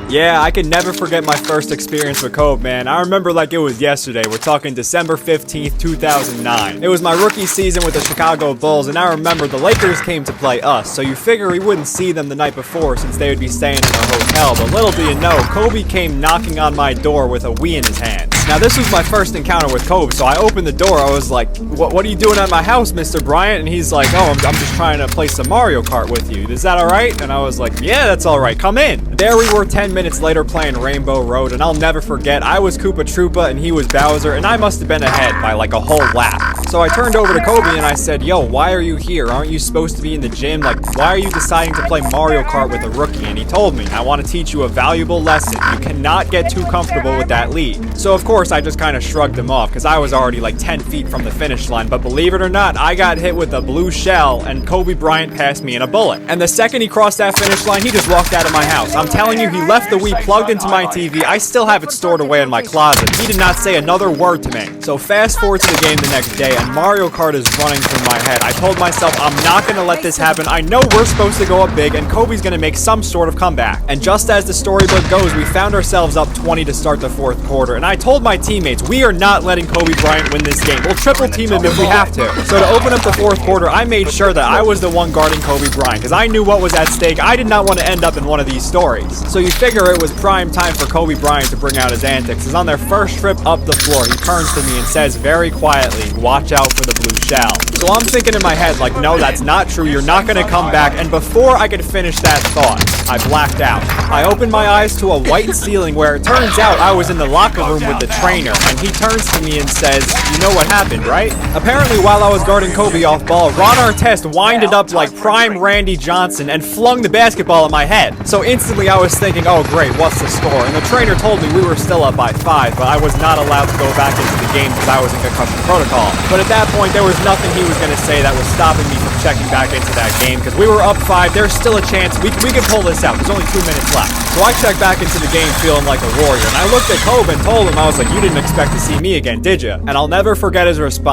Yeah, I can never forget my first experience with Kobe, man. I remember like it was yesterday. We're talking December 15th, 2009. It was my rookie season with the Chicago Bulls, and I remember the Lakers came to play us, so you figure we wouldn't see them the night before since they would be staying in a hotel. But little do you know, Kobe came knocking on my door with a Wii in his hand. Now, this was my first encounter with Kobe, so I opened the door. I was like, what are you doing at my house, Mr. Bryant? And he's like, oh, I'm just trying to play some Mario Kart with you. Is that all right? And I was like, yeah, that's all right. Come in. There we were 10 minutes later playing Rainbow Road, and I'll never forget, I was Koopa Troopa and he was Bowser, and I must have been ahead by like a whole lap. So I turned over to Kobe and I said, yo, why are you here? Aren't you supposed to be in the gym? Like, why are you deciding to play Mario Kart with a rookie? And he told me, I want to teach you a valuable lesson. You cannot get too comfortable with that lead. So of course, I just kind of shrugged him off because I was already like 10 feet from the finish line. But believe it or not, I got hit with a blue shell and Kobe Bryant passed me in a bullet. And the second he crossed that finish line, he just walked out of my house. I'm telling you, he left the Wii plugged into my TV. I still have it stored away in my closet. He did not say another word to me. So fast forward to the game the next day, and Mario Kart is running through my head. I told myself, I'm not going to let this happen. I know we're supposed to go up big, and Kobe's going to make some sort of comeback. And just as the storybook goes, we found ourselves up 20 to start the fourth quarter. And I told my teammates, we are not letting Kobe Bryant win this game. We'll triple team him if we have to. So to open up the fourth quarter, I made sure that I was the one guarding Kobe Bryant, because I knew what was at stake. I did not want to end up in one of these stories. So you figure it was prime time for Kobe Bryant to bring out his antics. As on their first trip up the floor, he turns to me and says very quietly, watch out for the blue shell. So I'm thinking in my head like, no, that's not true. You're not going to come back. And before I could finish that thought, I blacked out. I opened my eyes to a white ceiling where it turns out I was in the locker room with the trainer, and he turns to me and says, you know what happened, right? Apparently, while I was guarding Kobe off ball, Ron Artest winded up like prime Randy Johnson and flung the basketball at my head. So instantly I was thinking, oh great, what's the score? And the trainer told me we were still up by 5, but I was not allowed to go back into the game because I was in concussion protocol. But at that point, there was nothing he was going to say that was stopping me from checking back into that game because we were up 5. There's still a chance we can pull this out. There's only 2 minutes left. So I checked back into the game feeling like a warrior, and I looked at Kobe and told him, I was like, you didn't expect to see me again, did you? And I'll never forget his response.